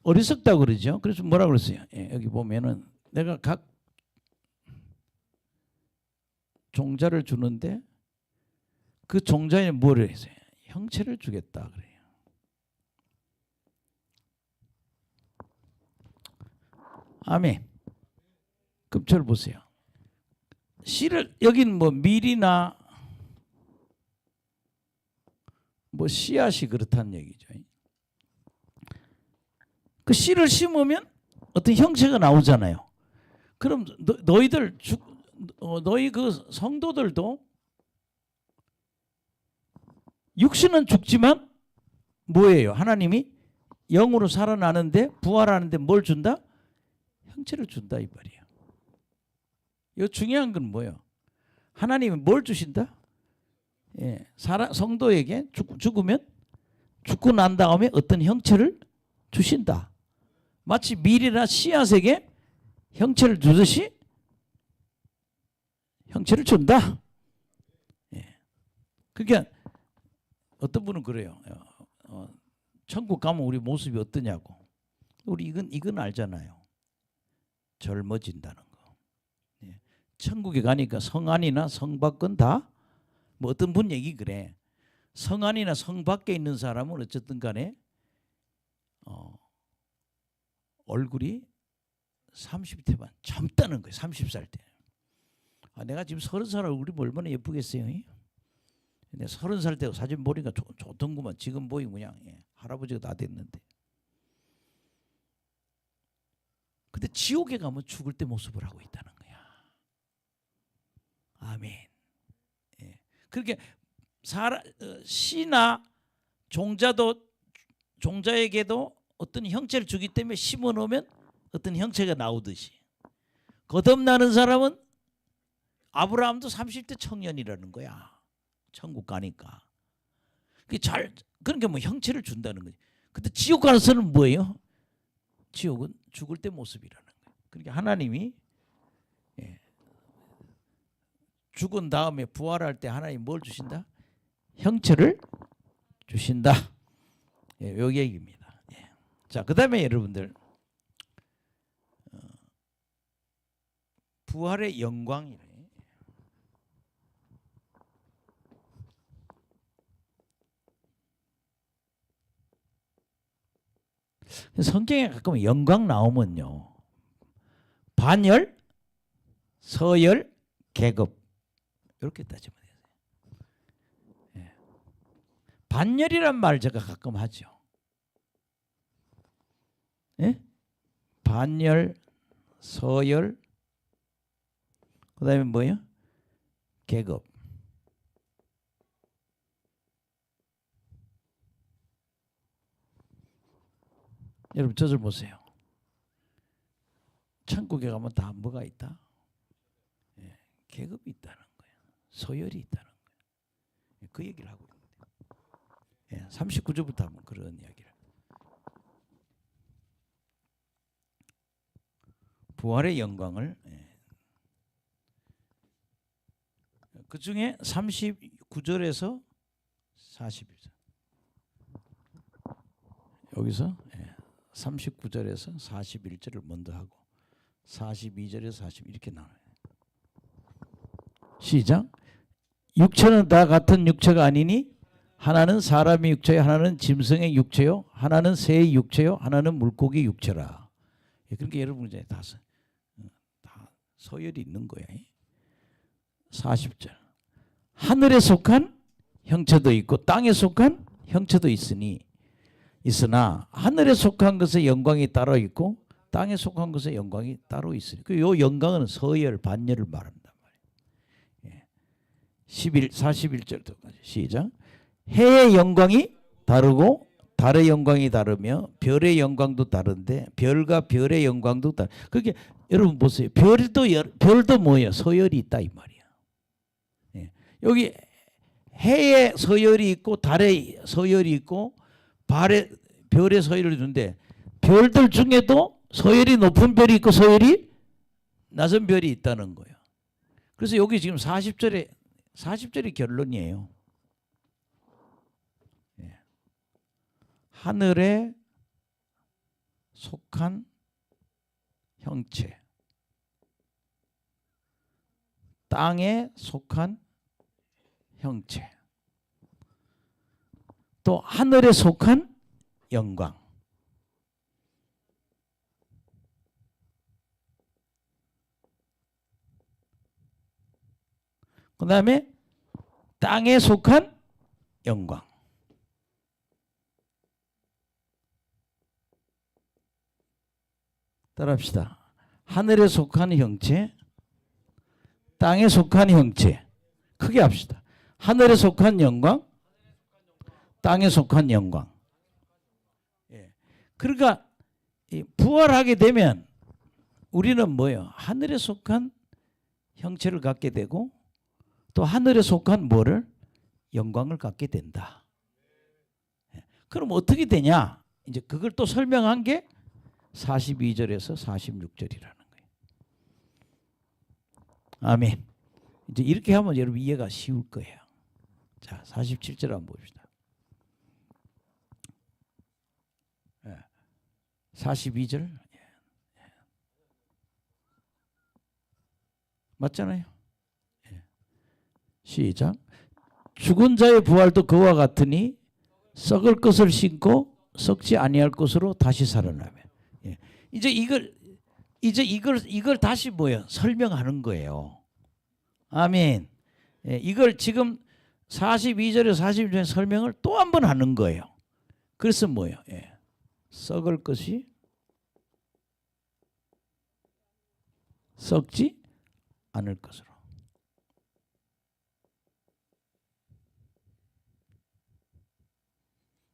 어리석다고 그러죠. 그래서 뭐라 그랬어요? 여기 보면은 내가 각 종자를 주는데 그 종자에 뭐를 했어요? 형체를 주겠다 그래요. 아멘. 급절 보세요. 씨를 여긴 뭐 밀이나 뭐 씨앗이 그렇다는 얘기죠. 그 씨를 심으면 어떤 형체가 나오잖아요. 그럼 너희 그 성도들도 육신은 죽지만 뭐예요? 하나님이 영으로 살아나는데, 부활하는데 뭘 준다? 형체를 준다 이 말이에요. 이 중요한 건 뭐예요? 하나님이 뭘 주신다? 성도에게 죽으면 죽고 난 다음에 어떤 형체를 주신다. 마치 밀이나 씨앗에게 형체를 주듯이 형체를 준다. 그러니까 어떤 분은 그래요. 천국 가면 우리 모습이 어떠냐고. 우리 이건 알잖아요. 젊어진다는 거. 천국에 가니까 성 안이나 성 밖은 다 뭐 어떤 분 얘기 그래. 성 안이나 성 밖에 있는 사람은 어쨌든 간에 얼굴이 30대만 젊다는 거예요. 30살 때. 내가 지금 30살 얼굴이 얼마나 예쁘겠어요. 내가 30살 때 사진 보니까 좋던구만. 지금 보이면 그냥 할아버지가 다 됐는데. 근데 지옥에 가면 죽을 때 모습을 하고 있다는 거야. 아멘. 그렇게 씨나 종자에게도 어떤 형체를 주기 때문에 심어 놓으면 어떤 형체가 나오듯이, 거듭나는 사람은 아브라함도 30대 청년이라는 거야. 천국 가니까. 그러니까 뭐 형체를 준다는 거지. 근데 지옥 가서는 뭐예요? 지옥은 죽을 때 모습이라는 거예요. 그러니까 하나님이 죽은 다음에 부활할 때 하나님 뭘 주신다? 형체를 주신다. 예, 요 얘기입니다. 예. 자, 그다음에 여러분들 부활의 영광이래. 성경에 가끔 영광 나오면요, 반열, 서열, 계급 이렇게 따지면 돼요. 예. 반열이란 말 제가 가끔 하죠. 예? 반열, 서열, 그다음에 뭐요? 계급. 여러분 저절 보세요. 천국에 가면 다 뭐가 있다? 예, 계급이 있다는 거예요. 서열이 있다는 거예요. 그 얘기를 하고 있는데, 예, 39절부터 하면 그런 이야기를. 부활의 영광을, 예. 그 중에 39절에서 41절 여기서, 예, 39절에서 41절을 먼저 하고 42절에서 40 이렇게 나와요. 시작. 육체는 다 같은 육체가 아니니 하나는 사람의 육체요, 하나는 짐승의 육체요, 하나는 새의 육체요, 하나는 물고기 육체라. 그러니까 여러분 이제 다 서열이 있는 거야. 40절. 하늘에 속한 형체도 있고 땅에 속한 형체도 있으나 하늘에 속한 것의 영광이 따로 있고 땅에 속한 것의 영광이 따로 있으니 그 요 영광은 서열, 반열을 말한단 말이에요. 41절까지 시작. 해의 영광이 다르고 달의 영광이 다르며 별의 영광도 다른데 별과 별의 영광도 다르. 그게 여러분 보세요. 별도 뭐예요? 서열이 있다 이 말이야. 예. 여기 해의 서열이 있고 달의 서열이 있고 별의 서열을 두는데 별들 중에도 서열이 높은 별이 있고 서열이 낮은 별이 있다는 거예요. 그래서 여기 지금 40절의 결론이에요. 예. 하늘에 속한 형체, 땅에 속한 형체, 또 하늘에 속한 영광. 그 다음에 땅에 속한 영광. 따라합시다. 하늘에 속한 형체, 땅에 속한 형체. 크게 합시다. 하늘에 속한 영광, 땅에 속한 영광. 예. 그러니까 부활하게 되면 우리는 뭐예요? 하늘에 속한 형체를 갖게 되고 또 하늘에 속한 뭐를? 영광을 갖게 된다. 예. 그럼 어떻게 되냐? 이제 그걸 또 설명한 게 42절에서 46절이라는 거예요. 아멘. 이제 이렇게 하면 여러분 이해가 쉬울 거예요. 자, 47절 한번 봅시다. 42절. 맞잖아요. 시작. 죽은 자의 부활도 그와 같으니 썩을 것을 신고 썩지 아니할 것으로 다시 살아나며. 이제 이걸 다시 뭐예요? 설명하는 거예요. 아멘. 이걸 지금 42절에 41절에 설명을 또 한 번 하는 거예요. 그래서 뭐예요? 썩을 것이 썩지 않을 것으로.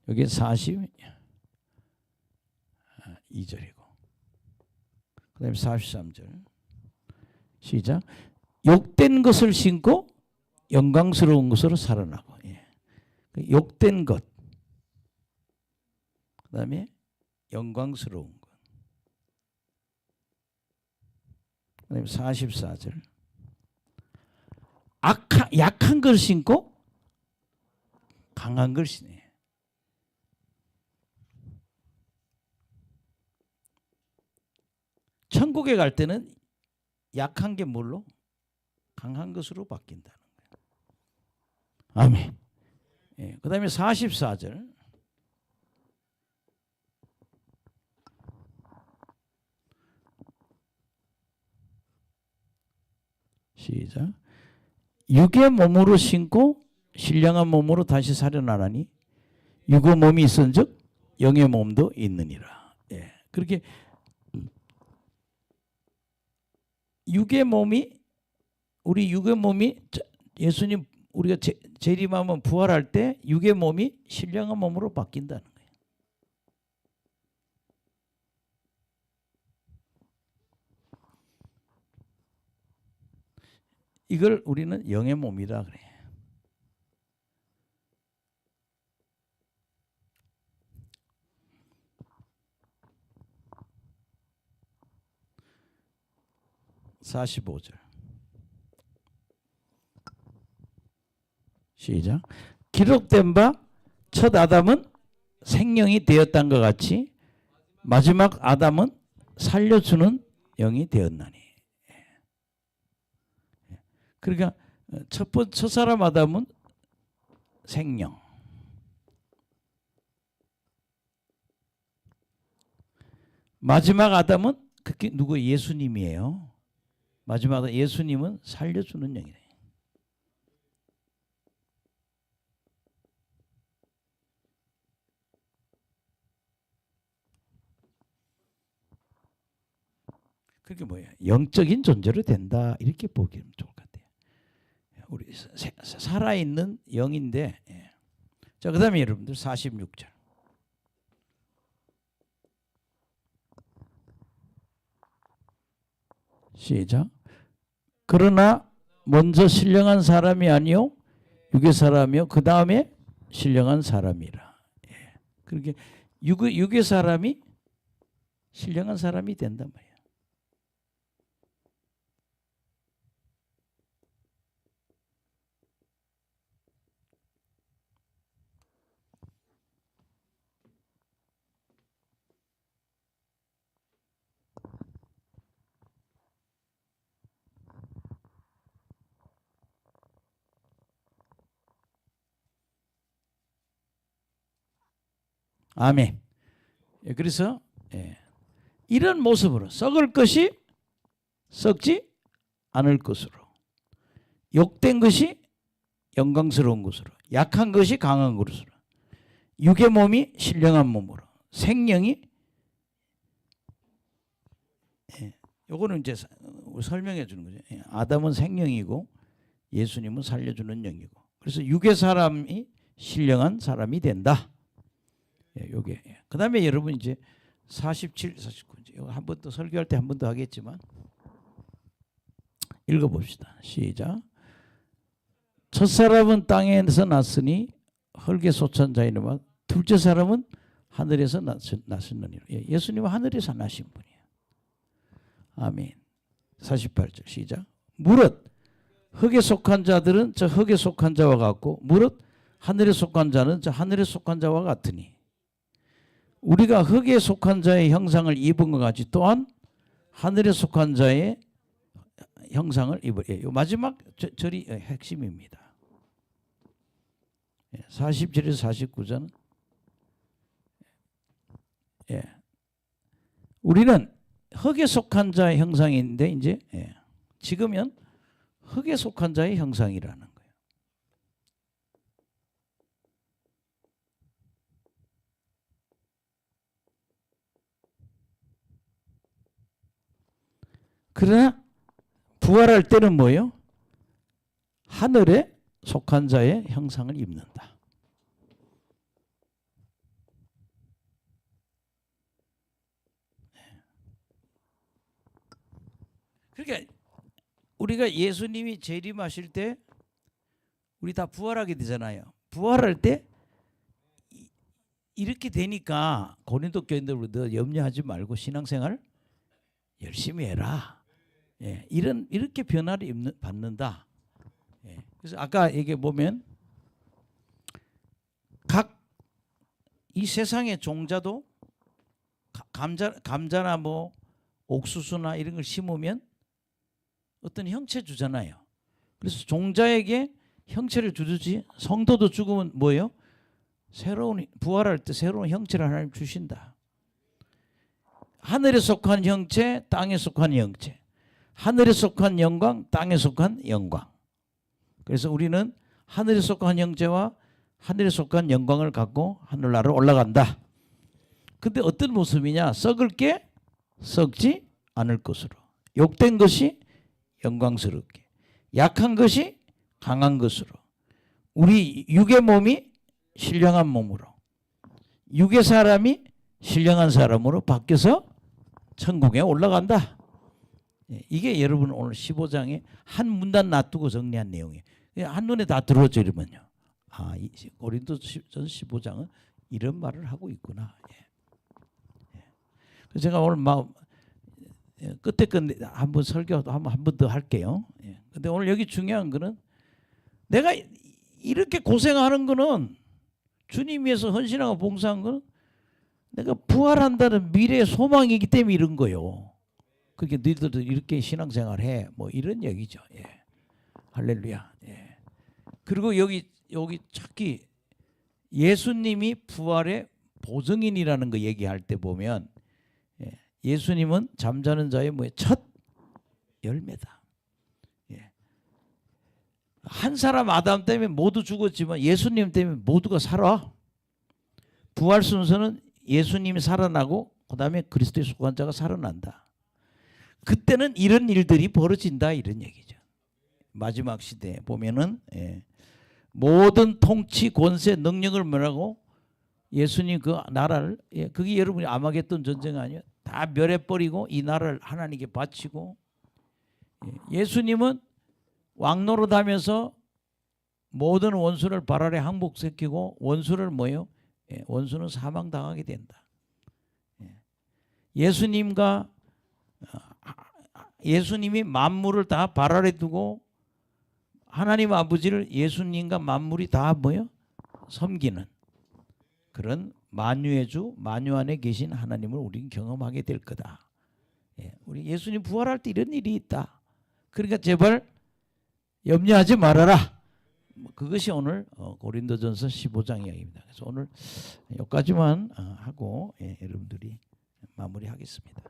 여기 42절이고 그 다음에 43절 시작. 욕된 것을 신고 영광스러운 것으로 살아나고. 욕된 것 그 다음에 영광스러운 것. 그 다음에 44절 약한 걸 신고 강한 걸 신해. 천국에 갈 때는 약한 게 뭘로? 강한 것으로 바뀐다는 거예요. 아멘. 예, 그 다음에 44절. 시작. 육의 몸으로 신고 신령한 몸으로 다시 살아나라니 육의 몸이 있은즉 영의 몸도 있느니라. 예, 그렇게 육의 몸이 우리 육의 몸이 예수님 우리가 재림하면 부활할 때 육의 몸이 신령한 몸으로 바뀐다는 거예요. 이걸 우리는 영의 몸이라 그래. (45절) 시작. 기록된 바 첫 아담은 생명이 되었던 것 같이 마지막 아담은 살려주는 영이 되었나니. 그러니까 첫 사람 아담은 생명, 마지막 아담은 그게 누구? 예수님이에요. 마지막 아담 예수님은 살려주는 영이래요. 그게 뭐예요? 영적인 존재로 된다 이렇게 보기면 좋을 것 같아요. 우리 살아있는 영인데. 예. 자, 그 다음에 여러분들 46절 시작. 그러나 먼저 신령한 사람이 아니요 육의 사람이요 그 다음에 신령한 사람이라. 예. 그렇게 육의 사람이 신령한 사람이 된단 말이에요. 아멘. 예, 그래서 이런 모습으로 썩을 것이 썩지 않을 것으로, 욕된 것이 영광스러운 것으로, 약한 것이 강한 것으로, 육의 몸이 신령한 몸으로, 생명이 요거는 이제 설명해 주는 거죠. 아담은 생명이고 예수님은 살려주는 영이고, 그래서 육의 사람이 신령한 사람이 된다. 요게. 그다음에 여러분 이제 47, 49 한 번 더 설교할 때 한 번 더 하겠지만 읽어봅시다. 시작. 첫사람은 땅에서 났으니 흙에 속한 자이노라. 둘째 사람은 하늘에서 났으느니라. 예수님은 하늘에서 나신 분이에요. 아멘. 48절 시작. 무릇 흙에 속한 자들은 저 흙에 속한 자와 같고 무릇 하늘에 속한 자는 저 하늘에 속한 자와 같으니 우리가 흙에 속한 자의 형상을 입은 것 같이 또한 하늘에 속한 자의 형상을 입을. 마지막 절이 핵심입니다. 47에서 49절은 우리는 흙에 속한 자의 형상인데 이제 지금은 흙에 속한 자의 형상이라는 거예요. 그러나 부활할 때는 뭐예요? 하늘에 속한 자의 형상을 입는다. 그러니까 우리가 예수님이 재림하실 때 우리 다 부활하게 되잖아요. 부활할 때 이렇게 되니까 고린도 교인들 염려하지 말고 신앙생활 열심히 해라. 이렇게 변화를 받는다. 그래서 아까 얘기해 보면 각 이 세상의 종자도 감자나 뭐 옥수수나 이런 걸 심으면 어떤 형체 주잖아요. 그래서 종자에게 형체를 주듯이 성도도 죽으면 뭐예요? 새로운 부활할 때 새로운 형체를 하나님 주신다. 하늘에 속한 형체, 땅에 속한 형체. 하늘에 속한 영광, 땅에 속한 영광. 그래서 우리는 하늘에 속한 형체와 하늘에 속한 영광을 갖고 하늘나라로 올라간다. 근데 어떤 모습이냐? 썩을 게 썩지 않을 것으로. 욕된 것이 영광스럽게. 약한 것이 강한 것으로. 우리 육의 몸이 신령한 몸으로. 육의 사람이 신령한 사람으로 바뀌어서 천국에 올라간다. 이게 여러분 오늘 15장에 한 문단 놔두고 정리한 내용이에요. 한눈에 다 들어오죠 이러면요. 아, 고린도전 15장은 이런 말을 하고 있구나. 그래서 제가 오늘 끝에 한번 설교도 한 번 더 할게요. 근데 오늘 여기 중요한 거는 내가 이렇게 고생하는 거는 주님 위해서 헌신하고 봉사한 거는 내가 부활한다는 미래의 소망이기 때문에 이런 거요. 그렇게 너희들도 이렇게 신앙생활해 뭐 이런 얘기죠. 예. 할렐루야. 예. 그리고 여기 특히 예수님이 부활의 보증인이라는 거 얘기할 때 보면 예수님은 잠자는 자의 뭐의 첫 열매다. 예. 한 사람 아담 때문에 모두 죽었지만 예수님 때문에 모두가 살아. 부활 순서는 예수님이 살아나고 그다음에 그리스도에 속한 자가 살아난다. 그때는 이런 일들이 벌어진다 이런 얘기죠. 마지막 시대에 보면은 모든 통치, 권세, 능력을 뭐라고 예수님 그 나라를 그게 여러분이 아마겟돈 전쟁 아니에요? 다 멸해버리고 이 나라를 하나님께 바치고 예수님은 왕노릇하면서 모든 원수를 발 아래 항복시키고 원수를 뭐요? 원수는 사망당하게 된다. 예수님이 만물을 다 발 아래 두고 하나님 아버지를 예수님과 만물이 다 뭐요? 섬기는 그런 만유의 주, 만유 안에 계신 하나님을 우리는 경험하게 될 거다. 우리 예수님 부활할 때 이런 일이 있다. 그러니까 제발 염려하지 말아라. 그것이 오늘 고린도전서 15장 이야기입니다. 그래서 오늘 여기까지만 하고 여러분들이 마무리하겠습니다.